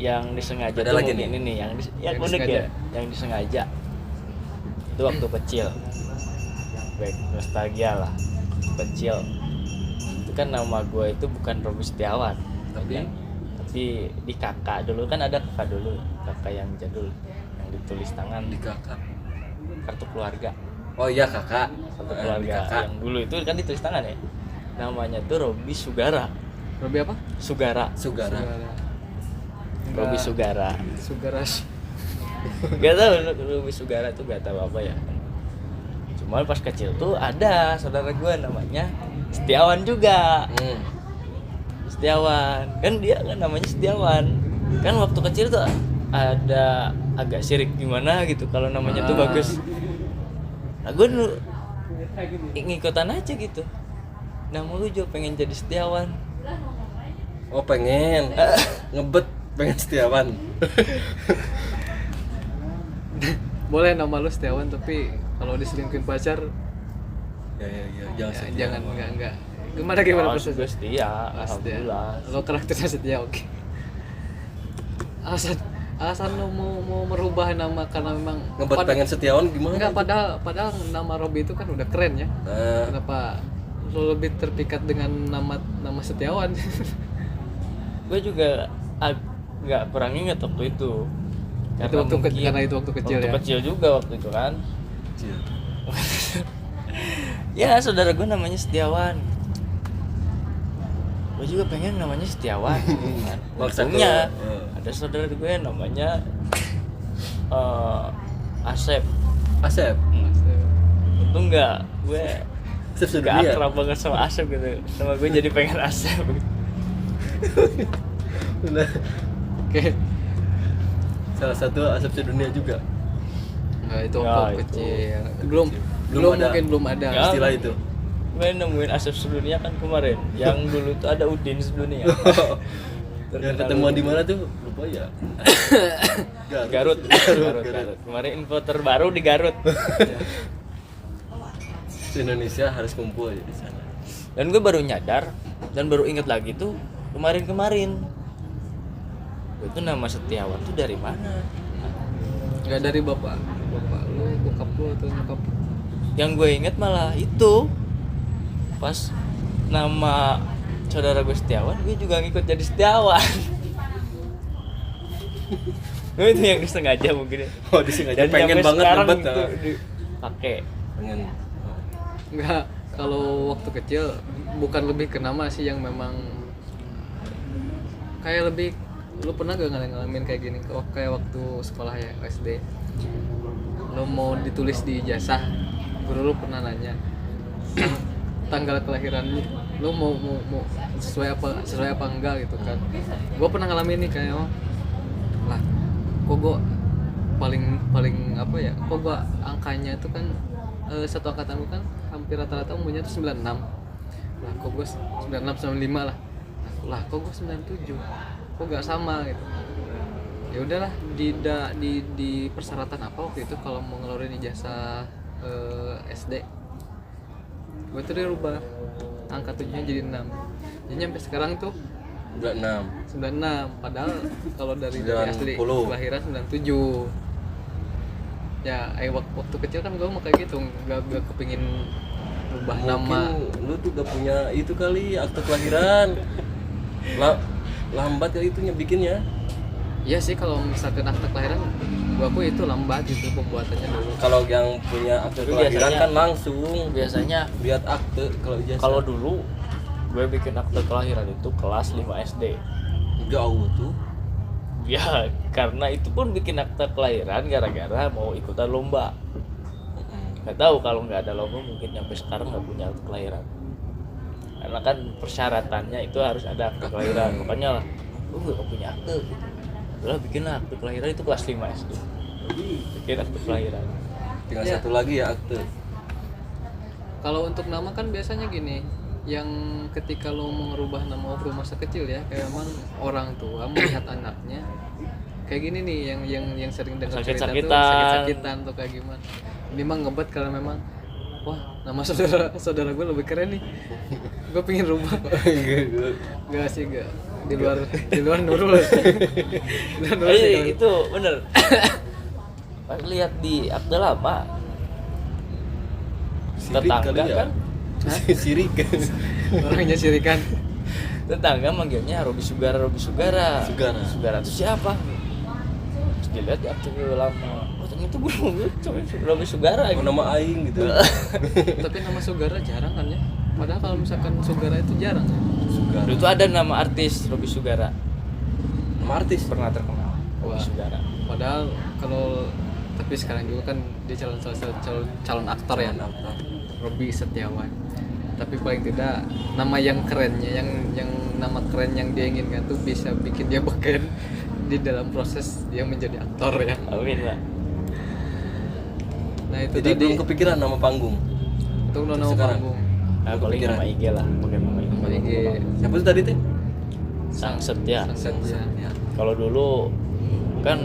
yang disengaja ada tuh lagi mungkin nih. ini yang Yang unik disengaja. ya, yang disengaja itu waktu kecil, baik nostalgia lah. Kecil itu kan nama gue itu bukan Robi Setiawan, Tapi tapi di kakak dulu kan ada kakak dulu, kakak yang jadul yang ditulis tangan di kakak. kartu keluarga, Oh iya kakak. kartu Di keluarga kakak. yang dulu itu kan ditulis tangan ya, namanya tuh Robi Sugara. Robi apa? Sugara Sugara. Robi Sugara Sugaras. gak tahu Robi Sugara tuh gak tahu apa ya. Cuma pas kecil tuh ada saudara gue namanya Setiawan juga. Setiawan kan, dia kan namanya Setiawan kan. Waktu kecil tuh ada agak sirik gimana gitu kalau namanya tuh bagus. Nah gue dulu ngikutan aja gitu, nama gue juga pengen jadi Setiawan. Oh pengen ngebet pengen Setiawan. Boleh nama lu Setiawan, tapi kalau diselingkuhin pacar Ya jangan ya, Setiawan. jangan enggak. Gimana Oh, prosesnya? gue setia, Setia. alhamdulillah. Lo karakternya setia, oke. Alasan lo mau merubah nama karena memang Ngebet pengen Setiawan gimana? enggak, padahal nama Robi itu kan udah keren ya. Kenapa lo lebih terpikat dengan nama Setiawan? Gue juga nggak kurang inget waktu itu. Karena itu waktu kecil ya. Kecil juga waktu itu kan. Kecil. Ya saudara gue namanya Setiawan. Gue juga pengen namanya Setiawan. Kan. Untungnya ada saudara gue namanya Asep. Asep. Untung nggak gue Asep nggak sedunia. akrab banget sama Asep gitu. Sama gue jadi pengen Asep. Benar. Oke. Salah satu Asep sedunia juga. Nah, itu Ya, waktu itu. kecil. Belum ada. Mungkin belum ada. Ya. Istilah itu. Gue nemuin Asep sedunia kan kemarin. Yang dulu tuh ada Udin sedunia. Yang ketemuan di mana tuh? Lupa ya. Garut. Kemarin info terbaru di Garut. Indonesia harus kumpul ya di sana. Dan gue baru nyadar dan baru inget lagi tuh kemarin. Itu nama Setiawan tuh dari mana? Enggak dari bapak lu, bokap lu atau nyokap lu? Yang gue inget malah itu pas nama saudara gue Setiawan, gue juga ngikut jadi Setiawan. Itu yang disengaja mungkin. Oh disengaja Dan pengen sampai banget sekarang ngebet. itu dipakai. Pengen. Enggak, kalau waktu kecil bukan lebih ke nama sih yang memang kayak lebih. Lu pernah gak ngalamin kayak gini? Kayak waktu sekolah ya, SD, lu mau ditulis di ijazah, guru lu pernah nanya tanggal kelahiran lu mau sesuai apa enggak gitu kan. Gue pernah ngalamin nih kayak lah, kok gue paling apa ya, kok gue angkanya itu kan satu angkatan gue kan hampir rata-rata umurnya tuh 96 lah, kok gue 96 95 lah kok gue 97, kok gak sama gitu. Ya udahlah, di persyaratan apa waktu itu kalau mau ngeluarin ijazah SD, gue tuh dirubah angka 7-nya jadi 6, jadi sampai sekarang tuh 96. padahal kalau dari 90. asli kelahiran 97. Ya waktu kecil kan gue mau kayak gitu, gak kepingin rubah nama. Mungkin lu tuh gak punya itu kali akte kelahiran. Lambat kali itu bikinnya. Iya sih, kalau misalkan akte kelahiran gua itu lambat gitu pembuatannya dulu. Kalau yang punya akte Tapi kelahiran biasanya- kan langsung Biasanya lihat akte kalau ijazah. kalau dulu gue bikin akte kelahiran itu kelas 5 SD. jauh tuh. Ya karena itu pun bikin akte kelahiran gara-gara mau ikutan lomba. Gak tahu kalau nggak ada lomba mungkin sampai sekarang nggak punya akte kelahiran. Karena kan persyaratannya itu harus ada akte kelahiran. Makanya lah, lu nggak punya akte gitu. Udah bikin akte kelahiran itu kelas 5 SD. Bikin akte kelahiran. Tinggal Ya. satu lagi ya akte. Kalau untuk nama kan biasanya gini, yang ketika lo mau ngerubah nama waktu masa kecil ya, kayak memang orang tua melihat anaknya kayak gini nih, yang sering dengar cerita tuh sakit-sakitan tuh kayak gimana. Ini mah ngebet karena memang wah, nama saudara gue lebih keren nih. Gue pengen rubah. Gak sih, di luar Nurul. Di luar Nurul sih, kalau- Itu bener. Pas lihat di akte lama Sirik tetangga kali ya? kan, Sirik. orangnya sirikan. tetangga manggilnya Robi Sugara. Sugara. Sugara itu siapa? Terus dilihat di akte lama, oh ternyata gue Robi Sugara Oh, gitu. nama aing gitu. Tapi nama Sugara jarang kan ya. Padahal kalau misalkan Sugara itu jarang ya. Sugara. Dulu itu ada nama artis Robi Sugara, Nama artis. pernah terkenal Robi Wah. Sugara. Padahal kalau tapi sekarang juga kan dia calon aktor ya. Robi Setiawan. Tapi paling tidak nama yang kerennya, yang nama keren yang dia inginkan tuh bisa bikin dia beken di dalam proses dia menjadi aktor ya. Amin lah. Nah itu Jadi tadi belum kepikiran nama panggung. itu nama sekarang. panggung. Nah, paling Kepikiran. nama IG lah, pakai nama IG. Nama IG Siapa tuh tadi teh? Sang Setia. Sunset ya. Kalau dulu kan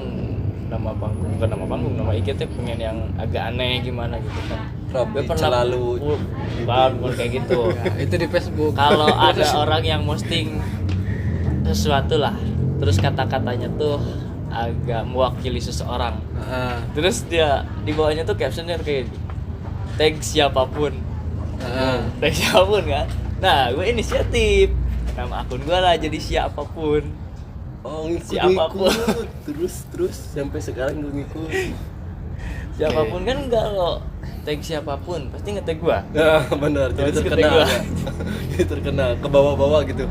nama panggung, bukan nama panggung, nama IG tuh pengen yang agak aneh gimana gitu kan. Robi Gue Celalu. bukan kayak gitu. Ya, itu di Facebook. Kalau ada orang yang posting sesuatu lah, terus kata-katanya tuh agak mewakili seseorang, Heeh. terus dia di bawahnya tuh captionnya kayak gini, tag siapapun, tag siapapun kan. Nah gue inisiatif, nama akun gue lah jadi siapapun. Oh, Siapapun. ngikut. Terus sampai sekarang gue ngikut. Siapapun kan kalau tag siapapun pasti nge-tag gue. Nah, benar. Jadi Terus terkenal. ketik gua. Ya. Jadi terkenal ke bawah-bawah gitu.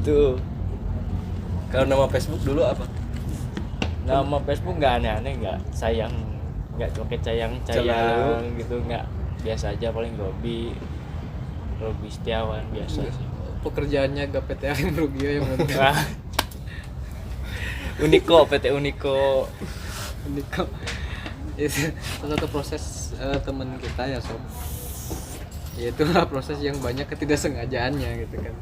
Tuh Kalau nama Facebook dulu apa? nama Facebook nggak aneh-aneh, nggak sayang, nggak coket sayang Celalu. gitu, nggak, biasa aja, paling Robi Setiawan biasa sih. Pekerjaannya gak PTM Rugio yang penting. Nah, Uniko, PT Uniko. Ini kok itu salah satu proses teman kita ya sob, yaitu proses yang banyak ketidaksengajaannya gitu kan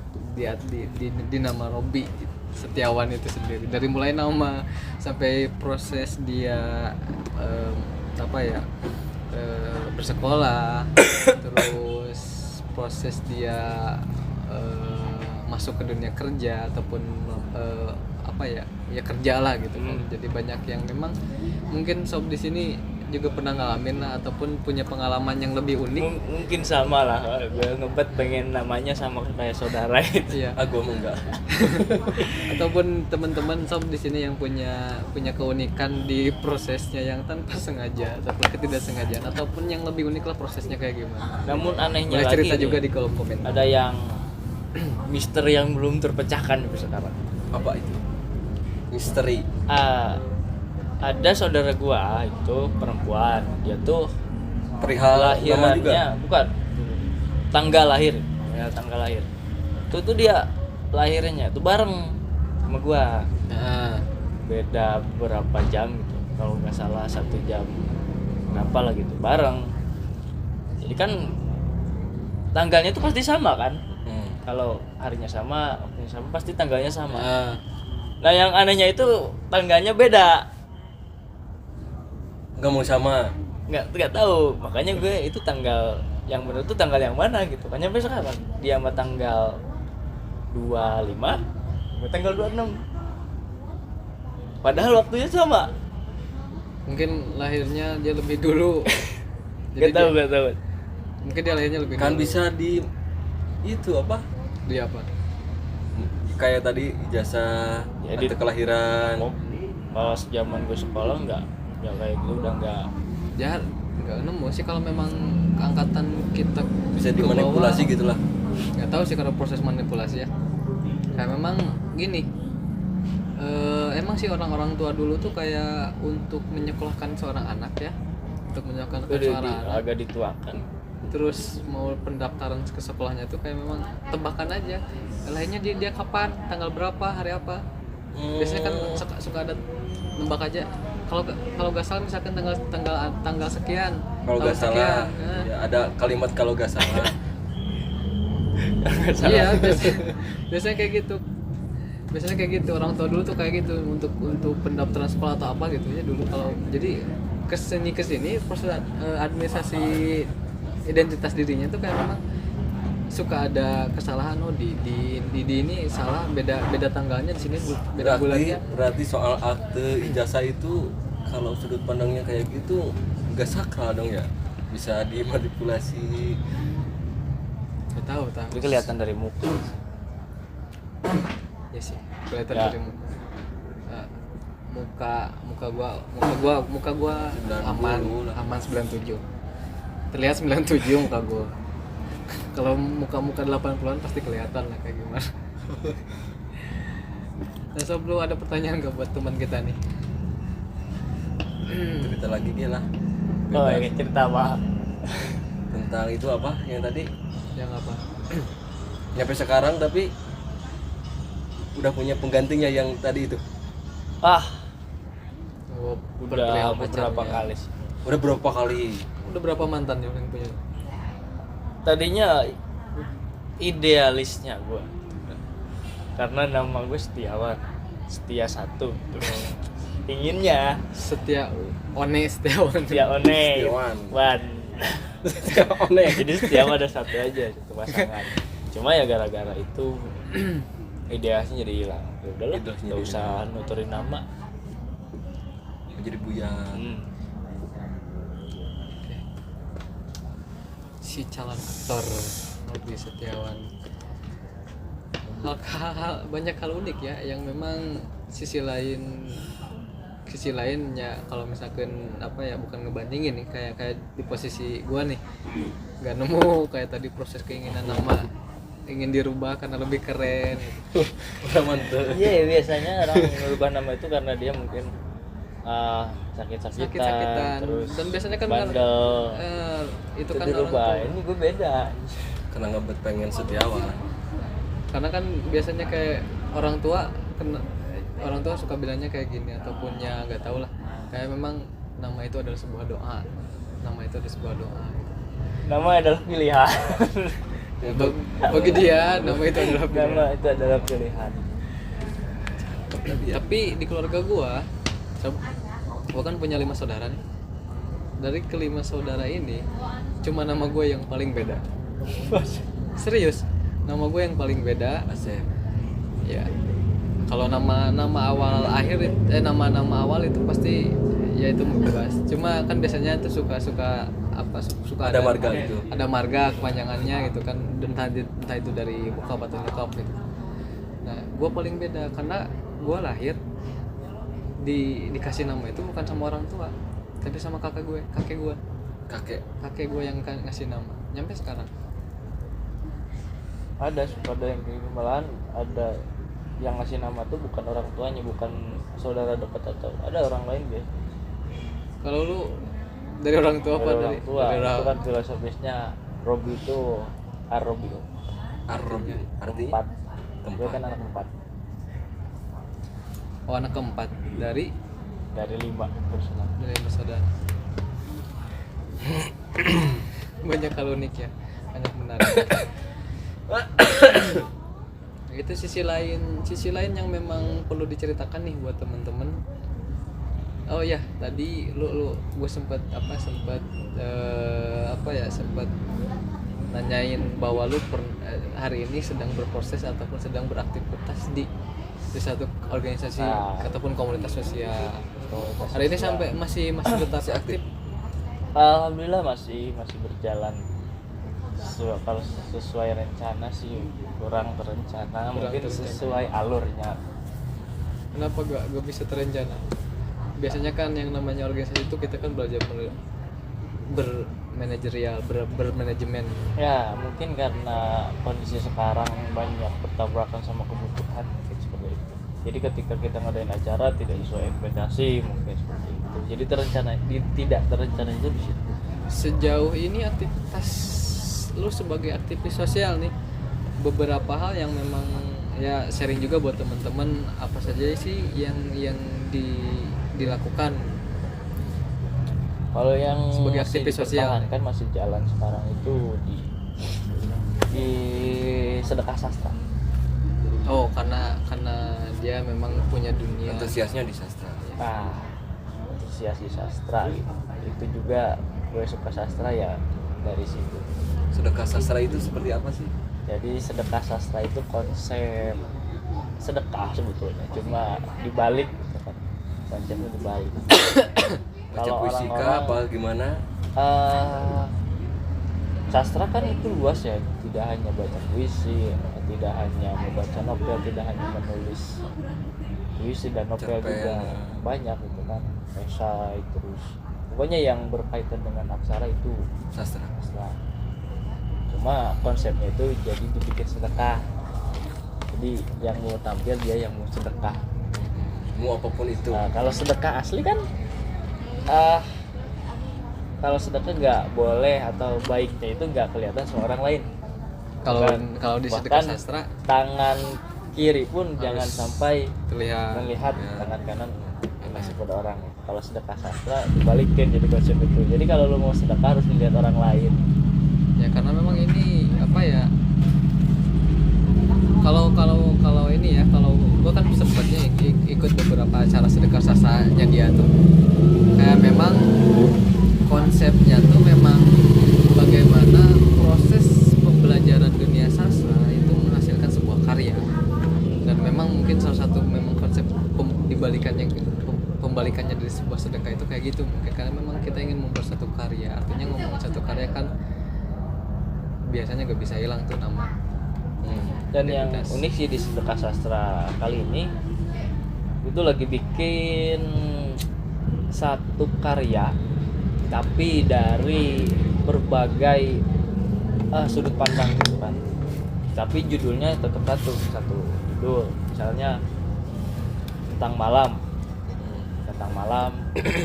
di nama Robi Setiawan itu sendiri, dari mulai nama sampai proses dia apa ya bersekolah, terus proses dia masuk ke dunia kerja ataupun apa ya kerja lah gitu kan. Jadi banyak yang memang mungkin sob di sini juga pernah ngalamin lah ataupun punya pengalaman yang lebih unik. Mungkin sama lah, gue ngebet pengen namanya sama kayak saudara itu. Iya. Gue enggak. Ataupun teman-teman sob di sini yang punya keunikan di prosesnya yang tanpa sengaja ataupun ketidaksengajaan, ataupun yang lebih unik lah prosesnya kayak gimana. Namun anehnya Boleh lagi cerita nih, juga di kolom komentar. ada yang misteri yang belum terpecahkan sampai sekarang. Apa itu? Misteri. Ada saudara gua itu perempuan, dia tuh Perihal nama juga. lahirannya bukan tanggal lahir, ya tanggal lahir. Tuh dia lahirnya tuh bareng sama gua, Nah, beda berapa jam gitu, kalau nggak salah 1 jam berapa lah gitu, bareng. Jadi kan tanggalnya tuh pasti sama kan, kalau harinya sama, waktunya sama, pasti tanggalnya sama. Nah yang anehnya itu tanggalnya beda, Enggak mau sama. nggak tahu, makanya gue itu tanggal yang benar tuh tanggal yang mana gitu kan, sampai sekarang dia sama tanggal 25, gue tanggal 26, padahal waktunya sama. mungkin lahirnya dia lebih dulu. Nggak tahu. Mungkin dia lahirnya lebih Kan dulu. bisa di itu apa? Dia apa? Kayak tadi ijazah, Jadi- akte kelahiran. Kalau zaman gue sekolah nggak kayak gitu, udah nggak. Ya nggak nemu sih kalau memang angkatan kita Bisa ke dimanipulasi bawah. gitu lah. Nggak tahu sih kalau proses manipulasi ya. Kayak memang gini, emang sih orang-orang tua dulu tuh kayak untuk menyekolahkan seorang anak ya, untuk menyekolahkan seorang anak, Agak dituakan. terus mau pendaftaran ke sekolahnya tuh kayak memang tebakan aja. Lainnya dia kapan, tanggal berapa, hari apa. Biasanya kan suka ada nembak aja. Kalau nggak salah misalkan tanggal sekian. Kalau nggak tahun salah, sekian. ya ada kalimat kalau nggak salah. Iya, biasanya kayak gitu. Biasanya kayak gitu, orang tua dulu tuh kayak gitu untuk pendaftaran sekolah atau apa gitu ya dulu. Kalau jadi kesini proses administrasi identitas dirinya tuh kayak memang suka ada kesalahan, oh di ini salah, beda tanggalnya, di sini beda bulannya. Berarti soal akte ijazah itu kalau sudut pandangnya kayak gitu nggak sakral dong ya, bisa dimanipulasi. Gak tahu Tapi kelihatan dari muka. ya sih, kelihatan Ya. dari muka gua 90 lah. aman 97. Terlihat 97 muka gua. Kalau muka 80-an pasti kelihatan lah kayak gimana. Nah, so belum ada pertanyaan gak buat teman kita nih? Cerita lagi dia lah Oh, ini cerita apa? tentang itu apa yang tadi Yang apa? nyampe sekarang tapi udah punya penggantinya yang tadi itu. Ah, Oh, udah perihal beberapa pacarnya. kali sih. Udah berapa kali? Udah berapa mantan yang punya? Tadinya idealisnya gue, karena nama gue Setiawan, setia satu. Inginnya Setia Setiawan. setia one, Setiawan. wan. Aneh. Jadi Setiawan ada satu aja, satu pasangan. Cuma ya gara-gara itu idealisnya jadi hilang. Ya udahlah, Idealisnya nggak jadi usah nuturin nama. Jadi buyar. Si calon aktor Nobby Setiawan. Banyak hal unik ya yang memang sisi lainnya kalau misalkan apa ya, bukan ngebandingin nih, kayak di posisi gua nih nggak nemu kayak tadi proses keinginan nama ingin dirubah karena lebih keren gitu. Udah mantep. Iya, biasanya orang merubah nama itu karena dia mungkin sakit-sakitan, terus dan biasanya kan bandel. itu Itu kan dirubah. orang tua. Ini gue beda. Karena ngebet pengen Setiawan. Karena kan biasanya kayak orang tua suka bilangnya kayak gini, ataupun ya nggak tahu lah, kayak memang nama itu adalah sebuah doa, Nama adalah pilihan. bagi dia nama itu adalah pilihan. Nama itu adalah pilihan. Tapi di keluarga gua kan punya 5 saudara nih. Dari kelima saudara ini cuma nama gue yang paling beda. Serius, nama gue yang paling beda. Asep. Ya, kalau nama awal awal itu pasti ya itu bebas. Cuma kan biasanya tuh suka Ada marga itu. Ada marga kepanjangannya gitu kan, dan entah itu dari bokap atau nyokap gitu. Nah, gue paling beda karena gue lahir dikasih nama itu bukan sama orang tua, tapi sama kakek gue yang ngasih nama nyampe sekarang. Ada yang gitu, malahan ada yang ngasih nama tuh bukan orang tuanya, bukan saudara dekat, atau ada orang lain deh. Kalau lu dari orang tua apa Dari dari orang tua. dari Itu kan filosofisnya Robi itu Ar-Robi. Arrobi. Artinya Empat. Gue kan anak 4 Oh, anak keempat dari 5 personal. 5 saudara. Banyak hal unik ya, banyak menarik. Itu sisi lain yang memang perlu diceritakan nih buat teman-teman. Oh ya, tadi gue sempat nanyain bahwa lu hari ini sedang berproses ataupun sedang beraktivitas di satu organisasi ataupun komunitas sosial. Hari ini sampai masih tetap aktif. Alhamdulillah masih berjalan. Kalau sesuai rencana sih kurang terencana, mungkin sesuai alurnya. Kenapa gak bisa terencana? Biasanya kan yang namanya organisasi itu kita kan belajar bermanajerial, bermanajemen. Ya mungkin karena kondisi sekarang banyak bertabrakan sama kebutuhan, mungkin seperti itu. Jadi ketika kita ngadain acara tidak sesuai ekspektasi, mungkin seperti itu. Jadi tidak terencana itu di situ. Sejauh ini aktivitas lu sebagai aktivis sosial nih, beberapa hal yang memang ya sharing juga buat teman-teman, apa saja sih yang dilakukan Kalau yang sebagai masih aktivis sosial kan masih jalan sekarang itu di sedekah sastra. Oh, karena dia memang punya dunia Antusiasnya di sastra. Antusias di sastra gitu. Itu juga gue suka sastra ya, dari situ. Sedekah sastra itu seperti apa sih? Jadi sedekah sastra itu konsep sedekah sebetulnya, cuma dibalik gitu kan. Konsepnya dibalik. Baca Kalau puisi kah orang-orang apa gimana? sastra kan itu luas ya, tidak hanya baca puisi, tidak hanya membaca novel, tidak hanya menulis puisi dan novel Cerpen. juga banyak gitu kan, esai, terus pokoknya yang berkaitan dengan aksara itu Sastra. sastra. Cuma konsepnya itu jadi dibikin sedekah, jadi yang mau tampil dia yang mau sedekah. Mau apapun itu. Nah, kalau sedekah asli kan kalau sedekah nggak boleh atau baiknya itu nggak kelihatan sama orang lain. Kalau di sedekah Bahkan sastra tangan kiri pun Harus jangan sampai terlihat melihat ya. tangan kanan kasih pada orang. Kalau sedekah sastra dibalikin jadi konsep itu. Jadi kalau lu mau sedekah harus dilihat orang lain. ya, karena memang ini apa ya, kalau ini ya, kalau gua kan sempatnya ikut beberapa acara sedekah sastranya dia tuh, kayak memang konsepnya tuh memang bagaimana proses pembelajaran dunia sastra itu menghasilkan sebuah karya. Dan memang mungkin salah satu memang konsep pembalikannya dari sebuah sedekah itu kayak gitu mungkin, karena memang kita ingin membuat satu karya. Artinya ngomongin satu karya kan biasanya gak bisa hilang tuh nama. Dan yang Identitas. unik sih di sedekah sastra kali ini itu lagi bikin satu karya tapi dari berbagai sudut pandang gitu kan. Tapi judulnya tetap satu judul. Misalnya tentang malam.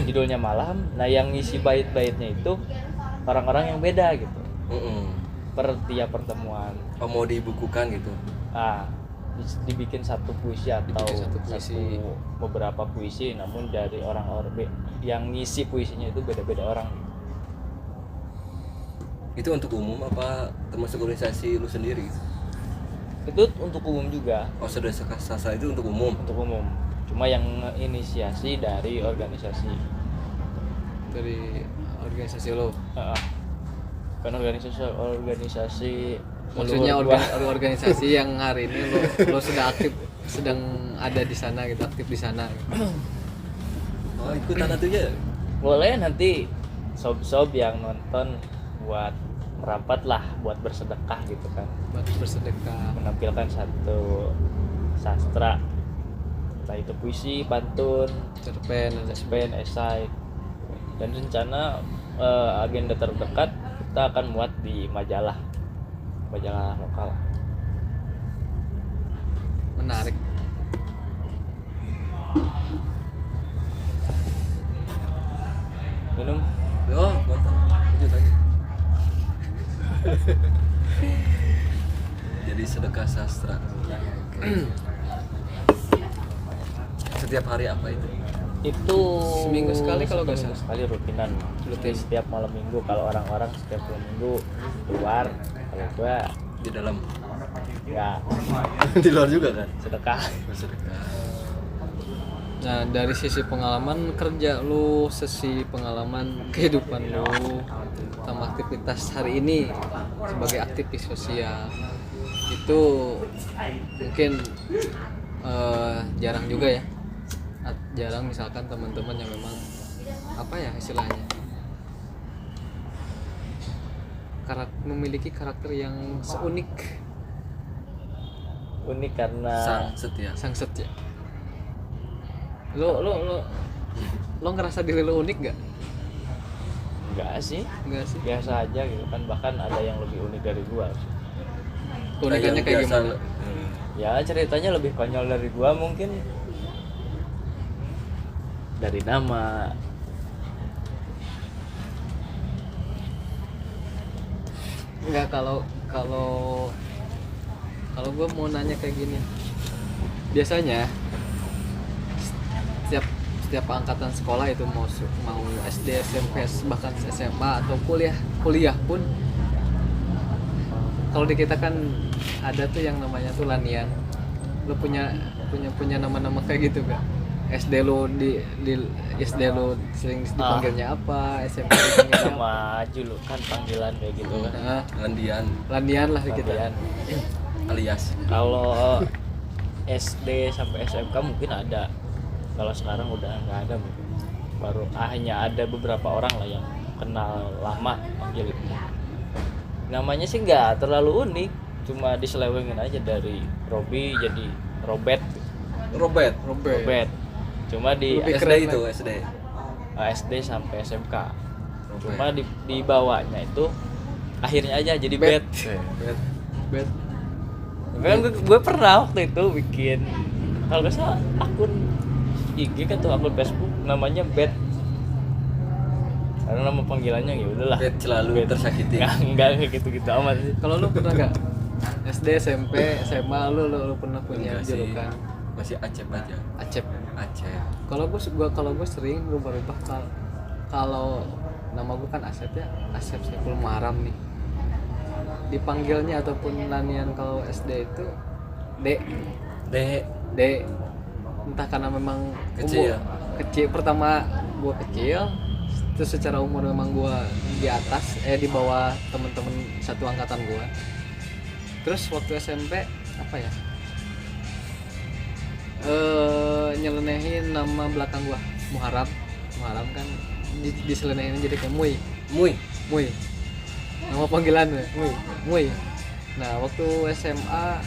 Judulnya malam. Nah, yang ngisi bait-baitnya itu orang-orang yang beda gitu. Per tiap pertemuan. Oh, mau dibukukan gitu. Dibikin satu puisi atau Dibikin satu puisi. beberapa puisi, namun dari orang-orang yang ngisi puisinya itu beda-beda orang. Itu untuk umum apa termasuk organisasi lu sendiri? Itu untuk umum juga, Oh, sedekah sastra itu untuk umum. untuk umum. Cuma yang inisiasi dari organisasi. Dari organisasi lo. Kan organisasi Maksudnya luar- organisasi yang hari ini lo sedang ada di sana gitu, aktif di sana gitu. Oh, ikutan atuh ya. Boleh nanti sob-sob yang nonton buat merapat lah, buat bersedekah gitu kan, Buat bersedekah. menampilkan satu sastra, entah itu puisi, pantun, Cerpen ada. cerpen, esai. Dan rencana agenda terdekat kita akan muat di majalah lokal. Menarik. Minum. Oh, mantap. Lanjut aja. Jadi sedekah sastra. Setiap hari apa itu? Itu Seminggu sekali kalau nggak seminggu salah. sekali rutinan. Jadi setiap malam minggu, kalau orang-orang setiap malam minggu keluar, kalau gua Di dalam. nggak Di luar juga kan? sedekah. Sedekah. Nah, dari sisi pengalaman kerja lu, sisi pengalaman kehidupan lu, sama aktivitas hari ini sebagai aktivis sosial, itu mungkin jarang juga ya. Jarang misalkan teman-teman yang memang apa ya istilahnya, memiliki karakter yang seunik, Unik karena Sang setia. sang setia. Lo ngerasa diri lo unik gak? enggak sih, Enggak sih. biasa aja gitu kan, bahkan ada yang lebih unik dari gua. Unikannya kayak biasa- gimana? Ya ceritanya lebih konyol dari gua mungkin, dari nama. Enggak, kalau gue mau nanya kayak gini, biasanya setiap angkatan sekolah itu mau SD, SMP, bahkan SMA atau kuliah pun, kalau di kita kan ada tuh yang namanya tuh lanian. Lo punya nama-nama kayak gitu gak? SD lu di SD lu sering dipanggilnya apa, SMP dipanggilnya apa? Sama julukan panggilan kayak gitu kan. Nah, Landian lah kita. Panggilan. alias. Kalau SD sampai SMK mungkin ada, kalau sekarang udah nggak ada mungkin. Baru hanya ada beberapa orang lah yang kenal lama panggil itu. Namanya sih nggak terlalu unik, cuma diselewengin aja dari Robi jadi Robert. Robert. Cuma di Lebih SD keren itu lah. SD. SD sampai SMK. Robert. Cuma di bawahnya itu akhirnya aja jadi Bet. Bet. Kan gue pernah waktu itu bikin kalau nggak salah akun IG atau akun Facebook namanya Bet. Karena nama panggilannya ya udahlah. Bet selalu tersakiti. Enggak gitu-gitu amat sih. Kalau lu pernah gak SD, SMP, SMA lu pernah punya Enggak sih. julukan Masih Acep aja. Acep? Acep. Kalau gue sering berubah-ubah kalau nama gue kan Asep ya, Asep Saiful Muharam nih. Dipanggilnya ataupun lanian kalau SD itu Dek. Dek. Entah karena memang Kecil. kecil pertama gue kecil, terus secara umur memang gue di atas di bawah temen-temen satu angkatan gue. Terus waktu SMP apa ya? Nyelenehin nama belakang gua Muharam kan diselenehin jadi kayak Muy nama panggilannya Muy. Nah waktu SMA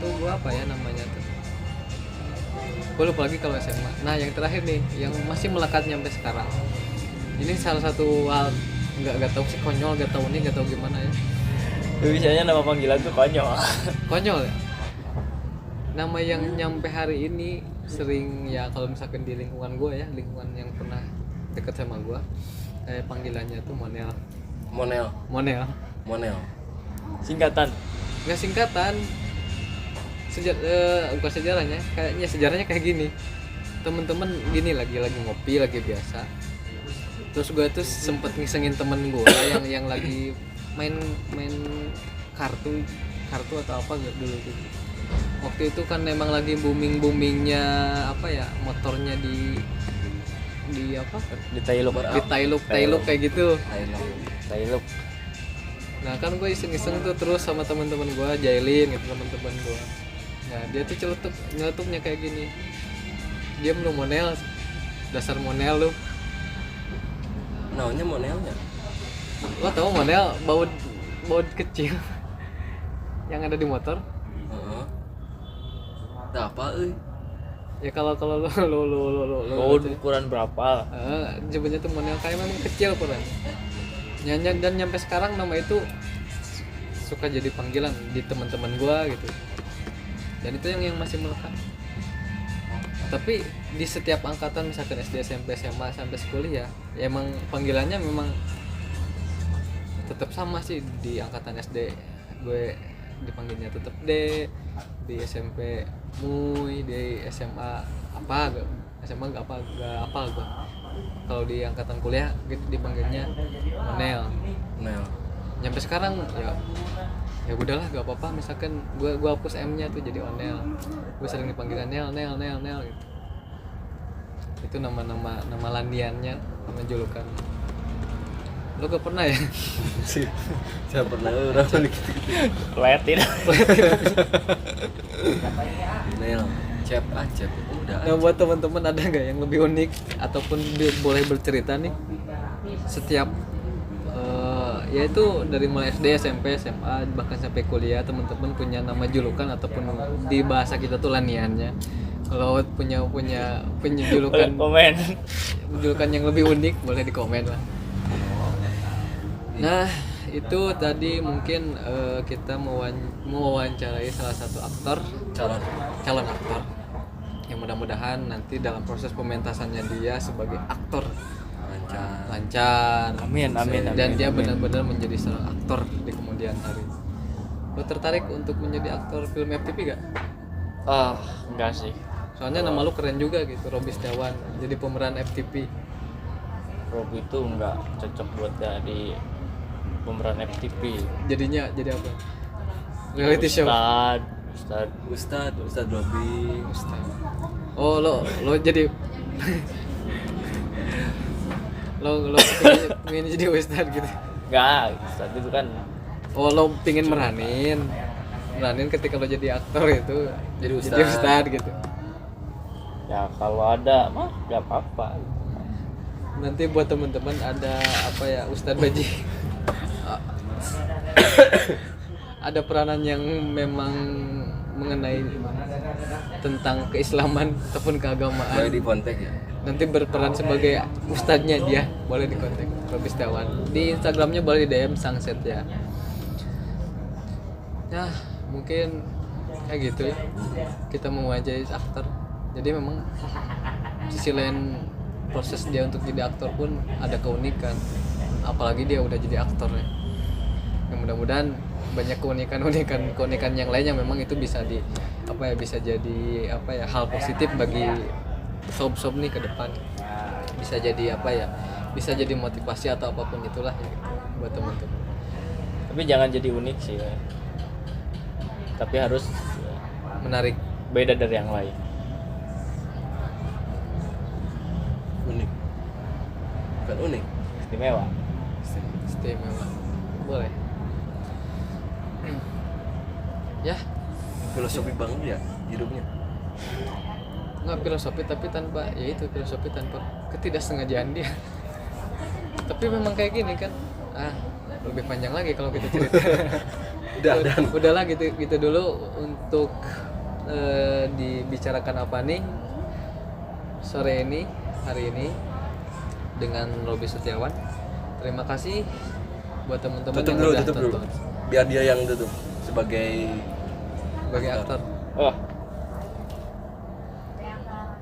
tuh gua apa ya namanya tuh, gua lupa lagi kalau SMA. Nah yang terakhir nih yang masih melekat nyampe sekarang, ini salah satu hal nggak tahu sih, konyol, nggak tahu gimana ya. Biasanya nama panggilan tuh konyol Ya. Nama yang nyampe hari ini sering ya kalau misalkan di lingkungan gue ya, lingkungan yang pernah deket sama gue, panggilannya tuh Monel. singkatan. Nggak singkatan, bukan sejarahnya, kayaknya sejarahnya kayak gini. Temen-temen gini lagi ngopi lagi biasa, terus gue tuh sempet ngisengin temen gue yang lagi main kartu atau apa nggak dulu tuh. Waktu itu kan memang lagi boomingnya apa ya, motornya di apa? Di Tailuk kayak gitu. Tailuk. Nah kan gue iseng-iseng tuh terus sama teman-teman gue, jailin gitu teman-teman gue. Nah dia tuh nyeletuknya kayak gini. Diam lu Monel, dasar Monel lu. Namanya Monelnya. Lo tau Monel baut kecil yang ada di motor? Ada apa Ya kalau lu Ukuran berapa? sebenarnya tuh Monel kayak memang kecil ukuran. Dan nyampe sekarang nama itu suka jadi panggilan di teman-teman gua gitu. Dan itu yang masih melekat. Tapi di setiap angkatan misalkan SD, SMP, SMA sampai kuliah, ya emang panggilannya memang tetap sama sih. Di angkatan SD gue dipanggilnya tetap D, di SMP Muy, di SMA apa SMA gak apa gue. Kalau di angkatan kuliah gitu dipanggilnya Monel. Nyampe sekarang ya udahlah gak apa-apa, misalkan gue hapus M-nya tuh jadi Onel. Gue sering dipanggil Nel gitu. Itu nama landiannya, nama julukan. Lo gak pernah ya? Saya pernah orang gitu. Letin. Nel, Acep. Udah. Nah buat teman-teman ada nggak yang lebih unik ataupun boleh bercerita nih setiap yaitu dari mulai SD, SMP, SMA bahkan sampai kuliah, teman-teman punya nama julukan ataupun di bahasa kita tuh laniannya. Kalau punya julukan julukan yang lebih unik boleh di komen lah. Nah itu tadi mungkin kita mewawancarai salah satu aktor, calon aktor yang mudah-mudahan nanti dalam proses pementasannya dia sebagai aktor lancar. Amin. Dan dia benar-benar menjadi seorang aktor di kemudian hari. Lo tertarik untuk menjadi aktor film FTV gak? Enggak sih. Soalnya nama lu keren juga gitu, Robi Setiawan jadi pemeran FTV. Robi itu enggak cocok buat jadi pemeran FTV. Jadinya jadi apa? Reality show. Ustad Ustad Robi. Oh, lo jadi lo pengen jadi ustad gitu. Enggak, saat itu kan Oh, lo pengen meranin ketika lo jadi aktor itu Jadi jadi ustad gitu. ya kalau ada mah nggak apa-apa. Nanti buat teman-teman ada apa ya, Ustadz Baji. Ada peranan yang memang mengenai tentang keislaman ataupun Boleh keagamaan. di kontak ya. Nanti berperan sebagai ustadznya dia, boleh di kontak Robi Setiawan. Di Instagramnya boleh di DM Sangset ya. Ya mungkin kayak gitu ya. Kita mewajahi aktor. Jadi memang sisi lain proses dia untuk jadi aktor pun ada keunikan. Apalagi dia udah jadi aktor ya. Yang mudah-mudahan banyak keunikan yang lain yang memang itu bisa bisa jadi hal positif bagi sob-sob nih ke depan. Bisa jadi bisa jadi motivasi atau apapun itulah ya gitu, buat teman-teman. Tapi jangan jadi unik sih ya. Tapi harus Menarik. beda dari yang lain. Unik. Bukan unik. Istimewa. Istimewa. Boleh. Ya, Filosofi banget ya hidupnya. nggak filosofi tapi tanpa filosofi tanpa ketidaksengajaan dia. Tapi memang kayak gini kan. Lebih panjang lagi kalau kita cerita. Udahlah gitu dulu untuk dibicarakan apa nih hari ini dengan Robi Setiawan. Terima kasih buat teman-teman yang udah Tutup dulu. tonton Biar dia yang tutup sebagai aktor. Oh.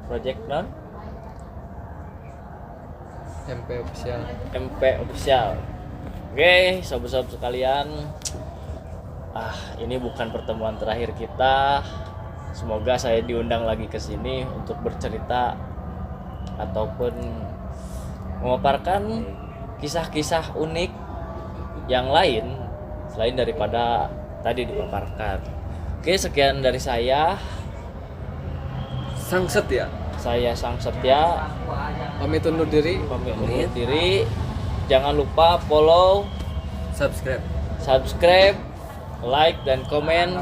Project non MP official. Oke, sobat-sobat sekalian. Ini bukan pertemuan terakhir kita. Semoga saya diundang lagi ke sini untuk bercerita ataupun memaparkan kisah-kisah unik yang lain selain daripada tadi dipaparkan. Oke, sekian dari saya. Sangset ya. Saya Sang Setia Pamit undur diri. undur diri. Jangan lupa follow, subscribe, like dan komen.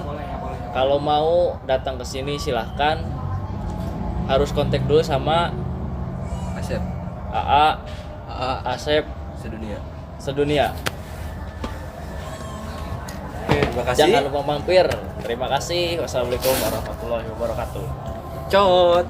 Kalau mau datang ke sini silahkan. Harus kontak dulu sama Asep Asep Sedunia. Terima kasih. Jangan lupa mampir. Terima kasih. Wassalamualaikum warahmatullahi wabarakatuh. Cot.